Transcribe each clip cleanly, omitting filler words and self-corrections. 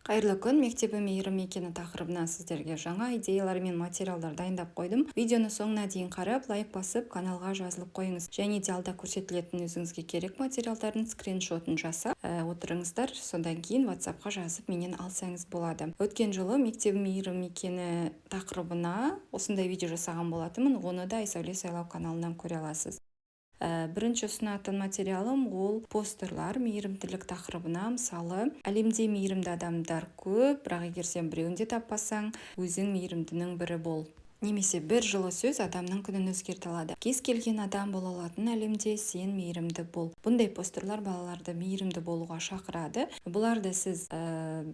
Қайырлы күн, мектебі мейірім мекені тақырыбына сіздерге жаңа идеялар мен материалдар дайындап қойдым. Видеоны соңына дейін қарап, лайк басып, каналға жазылып қойыңыз. Және де алда көрсетілетін өзіңізге керек материалдардың скриншотын жасап отырыңыздар. Содан кейін WhatsApp-қа жазып менен алсаңыз болады. Өткен жылы мектебі мейірім мекені тақырыбына осындай видео жасаған болатынмын. Оны да Айсәуле Сайлау каналынан көре аласыз. Бірінші ұсынатын материалым ол постерлар мейірімділік тақырыбына. Мысалы, әлемде мейірімді адамдар көп, бірақ егер сен біреуін де таппасаң, өзің мейірімдінің бірі бол. Немесе бір жылы сөз адамның күнін өзгерте алады. Кез келген адам бола алатын әлемде сен мейірімді бол. Бұндай постерлар балаларды мейірімді болуға шақырады. Бұларды сіз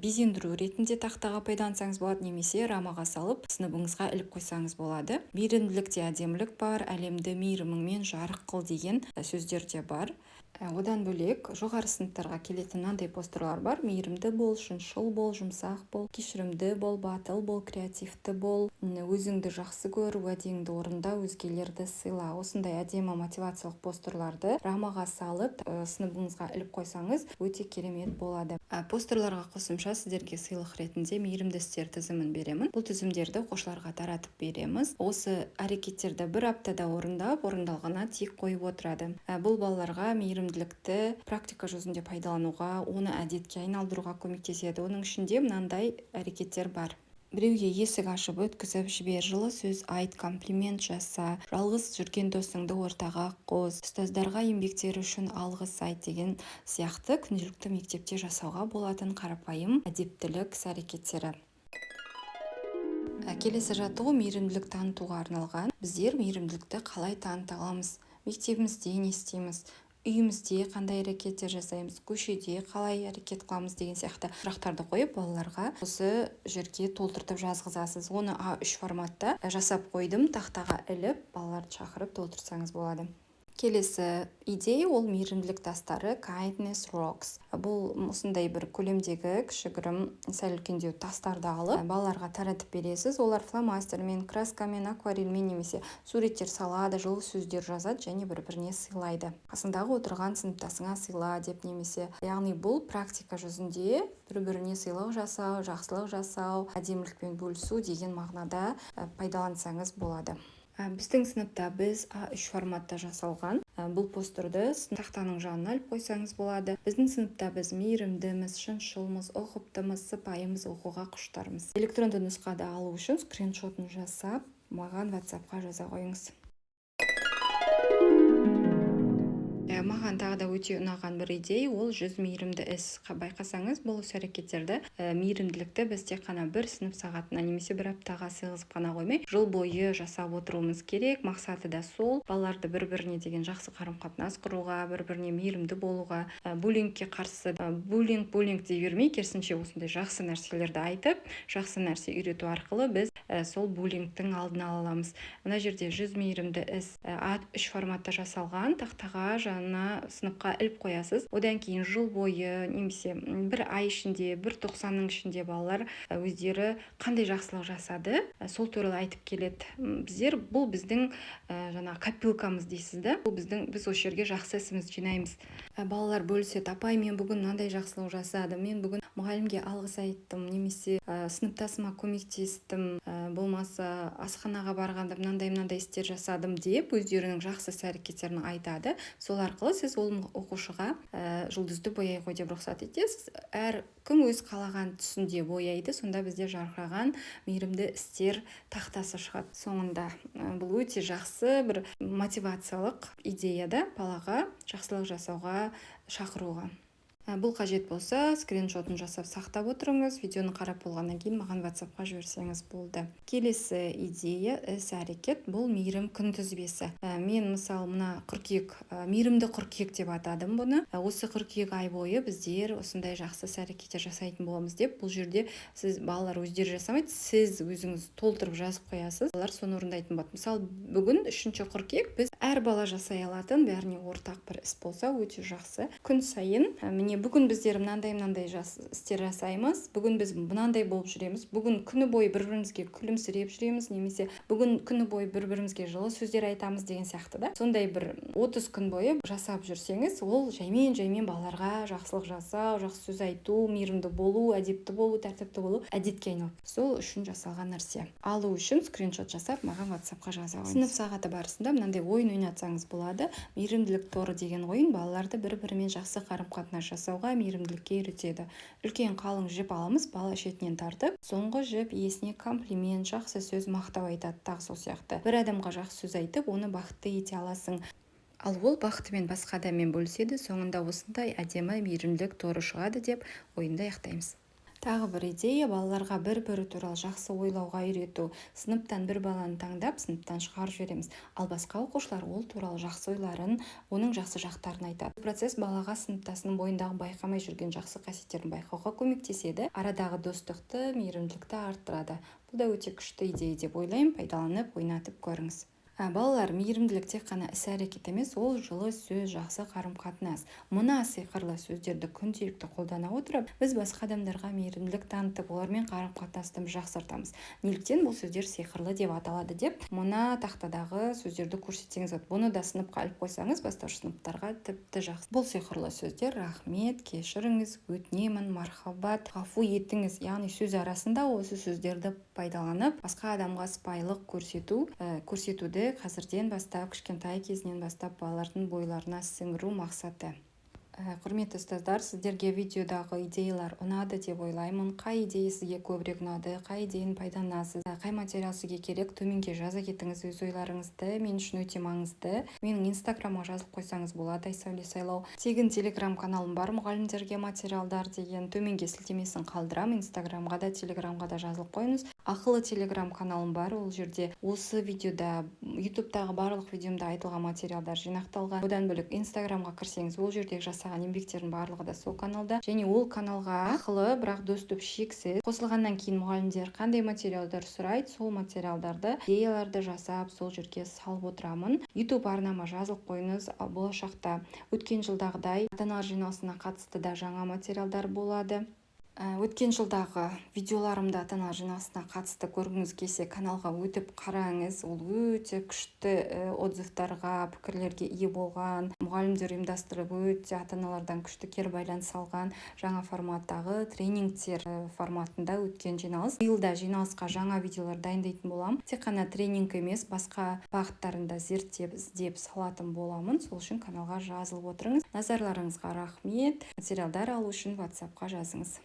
безендіру ретінде тақтаға пайдалансаңыз болады, немесе рамаға салып сыныбыңызға іліп қойсаңыз болады. Мейірімділікте әдемілік бар, әлемді мейіріміңмен жарық қыл деген сөздер де бар. Одан бөлек жоғары сыныптарға келетін мынандай постерлар бар. Мейірімді бол, шыншыл бол, жұмсақ бол, кешірімді бол, батыл бол, креативті бол, өзіңді жақсы көр, уәдеңді орында, өзгелерді сыйла. Осындай әдемі мотивациялық постерларды рамаға салып сыныбыңызға іліп қойсаңыз, өте керемет болады. Постерларға қосымша сіздерге сыйлық ретінде мейірімді істер тізімін беремін. Бұл тізімдерді оқушыларға таратып береміз. Осы әрекеттерді бір аптада орындалғанына тик қойып отырады. Бұл балаларға мейірімділікті практика жүзінде пайдалануға, оны әдетке айналдыруға көмектеседі. Оның ішінде мынандай әрекеттер бар. Біреуге есік ашып өткізіп жібер, жылы сөз айт, комплимент жаса, жалғыз жүрген досыңды ортаға қос, ұстаздарға еңбектері үшін алғыс айт деген сияқты күнделікті мектепте жасауға болатын қарапайым әдептілік іс-әрекеттері. Келесі жаттығу мейірімділік танытуға арналған. Біздер мейірімділікті қалай таныта аламыз? Мектебімізде не істейміз? Үйімізде қандай әрекеттер жасаймыз, көшеде қалай әрекет қыламыз деген сияқты сұрақтарды қойып, балаларға осы жерге толтыртып жазғызасыз. Оны А3 форматта жасап қойдым, тақтаға іліп, балаларды шақырып толтырсаңыз болады. Келесі идея ол мейірімділік тастары, kindness rocks. Бұл осындай бір көлемдегі кішігірім сәл үлкендеу тастарды алып, балаларға таратып бересіз. Олар фломастермен, краскамен, акварельмен немесе суреттер салады, жылы сөздер жазады және бір-біріне сыйлайды. Қасындағы отырған сыныптасыңа сыйла деп немесе. Яғни бұл практика жүзінде бір-біріне сыйлық жасау, жақсылық жасау, әдемілікпен бөлісу деген мағынада пайдалансаңыз болады. Біздің сыныпта біз А3 форматта жасалған бұл постерді тақтаның жанына іліп қойсаңыз болады. Біздің сыныпта біз мейірімдіміз, шыншылмыз, ұқыптымыз, сыпайымыз, оқуға құштармыз. Электронды нұсқада алу үшін скриншотын жасап, маған WhatsApp-қа жаза қойыңыз. Маған тағы да өте ұнаған бір идея, ол 100 мейірімді іс. Байқасаңыз, бұл іс-әрекеттерді мейірімділікті біз тек қана бір сынып сағатына немесе бір аптаға сыйғызып қана қоймай, жыл бойы жасап отыруымыз керек. Мақсаты да сол, балаларды бір-біріне деген жақсы қарым-қатынас құруға, бір-біріне мейірімді болуға, буллингке қарсы буллинг дей бермей, керісінше осындай жақсы нәрселерді айтып, жақсы нәрсе үйрету арқылы біз сол буллингтің алдын ала аламыз. Мына жерде 100 мейірімді іс А3 форматта жасалған, тақтаға сыныпқа іліп қоясыз. Одан кейін жыл бойы немесе бір ай ішінде, бір тоқсанның ішінде балалар өздері қандай жақсылық жасады, сол туралы айтып келеді. Бұл біздің копилкамыз дейсіз да. Біз осы жерге жақсы ісімізді жинаймыз. Балалар бөліседі, апай, мен бүгін мынандай жақсылық жасадым, мен бүгін мұғалімге алғыс айттым, немесе сыныптасыма көмектестім, болмаса асханаға барғанда мынандай істер жасадым деп өздерінің жақсы іс-әрекеттерін айтады. Сол арқылы сіз ол оқушыға жұлдызды бояй ғой деп рұқсат етесіз. Әр кім өз қалаған түсінде бояйды, сонда бізде жарқыраған мейірімді істер тақтасы шығады соңында. Бұл өте жақсы бір мотивациялық идеяда балаға жақсылық жасауға шақыруға. Бұл қажет болса, скриншотын жасап сақтап отырыңыз. Видеоны қарап болғаннан кейін маған WhatsApp-қа жіберсеңіз болды. Келесі идея, іс-әрекет, бұл мейірім күнтізбесі. Мен мысалы мына қыркүйек, мейірімді қыркүйек деп атадым бұны. Осы қыркүйек ай бойы біздер осындай жақсы іс-әрекеттер жасайтын боламыз деп, бұл жерде сіз балалар өздері жасамайды, сіз өзіңіз толтырып жазып қоясыз. Балалар соны орындайтын болады. Мысалы, бүгін 3 қыркүйек біз әр бала жасай алатын, бәріне ортақ бір іс болса өте жақсы. Күн сайын міне яғни бүгін біздер мынандай істер жасаймыз, бүгін біз мынандай болып жүреміз, бүгін күні бойы бір-бірімізге күлімсіреп жүреміз, немесе бүгін күні бойы бір-бірімізге жылы сөздер айтамыз деген сияқты да. Сондай бір 30 күн бойы жасап жүрсеңіз, ол жаймен балаларға жақсылық жасау, жақсы сөз айту, мейірімді болу, әдепті болу, тәртіпті болу әдетке айналып. Сол үшін жасалған нәрсе. Алу үшін скриншот жасап маған WhatsApp-қа жаза қойыңыз. Сынып сағаты барысында мынандай ойын ойнатсаңыз болады. Мейірімділік торы деген ойын балаларды бір-бірімен жақсы қарым-қатынас жасауға, мейірімділікке үйретеді. Үлкен қалың жіп аламыз, бала шетінен тартып, соңғы жіп иесіне комплимент, жақсы сөз, мақтау айтады, тағы сол сияқты. Бір адамға жақсы сөз айтып, оны бақытты ете аласың. Ал ол бақытымен басқа адаммен бөліседі, соңында осындай әдемі мейірімділік торы шығады деп ойынды аяқтаймыз. Тағы бір идея, балаларға бір-бірі туралы жақсы ойлауға үйрету. Сыныптан бір баланы таңдап, сыныптан шығарып жібереміз. Ал басқа оқушылар ол туралы жақсы ойларын, оның жақсы жақтарын айтады. Бұл процесс балаға сыныптасының бойындағы байқамай жүрген жақсы қасиеттерін байқауға көмектеседі, арадағы достықты, мейірімділікті арттырады. Бұл да өте күшті идея деп ойлаймын, пайдаланып, ойнатып көріңіз. Балалар, мейірімділік тек қана іс-әрекет емес, ол жылы сөз, жақсы қарым-қатынас. Мына сиқырлы сөздерді күнделікті қолдана отырып, біз басқа адамдарға мейірімділік танытып, олармен қарым-қатынасты жақсартамыз. Неліктен бұл сөздер сиқырлы деп аталады деп, мына тақтадағы сөздерді көрсетсеңіз, бұны да сыныпқа алып қойсаңыз, бастауыш сыныптарға тіпті жақсы. Бұл сиқырлы сөздер: рахмет, кешіріңіз, өтінемін, мархабат, ғафу етіңіз. Яғни сөз арасында осы сөздерді пайдаланып, басқа адамға сыпайылық көрсетуді қазірден бастап, кішкентай кезінен бастап балалардың бойларына сіңіру мақсаты. Құрметті ұстаздар, сіздерге видеодағы идеялар ұнады деп ойлаймын. Қай идея сізге көбірек ұнады, қай идеяны пайдаланасыз, қай материал сізге керек, төменге жаза кетіңіз өз ойларыңызды. Мен үшін өте маңызды. Менің инстаграмға жазылып қойсаңыз болады, Айсәуле Сайлау. Тегін телеграм каналым бар, мұғалімдерге материалдар деген. Төменге сілтемесін қалдырам. Инстаграмға да, телеграмға да жазылып қойыңыз. Ақылы телеграм каналым бар, ол жерде осы видеода, ютубтағы барлық видеомда айтылған материалдар жинақталған. Одан бөлек инстаграмға кірсеңіз, ол жердегі жасаған еңбектердің барлығы да сол каналда. Және ол каналға ақылы, бірақ доступ шексіз. Қосылғаннан кейін мұғалімдер қандай материалдар сұрайды, сол материалдарды, идеяларды жасап, сол жерге салып отырамын. YouTube арнама жазылып қойыңыз. Болашақта өткен жылдағыдай ата-аналар жиналысына қатысты да жаңа материалдар болады. Өткен жылдағы видеоларымда ата-аналар жиналысына қатысты көргіңіз келсе, каналға өтіп қараңыз. Ол өте күшті отзывтарға, пікірлерге ие болған. Мұғалімдер ұйымдастырып, өте ата-аналардан күшті кері байланыс алған жаңа форматтағы тренингтер форматында өткен жиналыс. Биылда жиналысқа жаңа видеолар дайындайтын боламын. Тек қана тренинг емес, басқа бағыттарында зерттеп, іздеп салатын боламын. Сол үшін каналға жазылып отырыңыз. Назарларыңызға рахмет. Материалдар алу үшін WhatsApp-қа жазыңыз.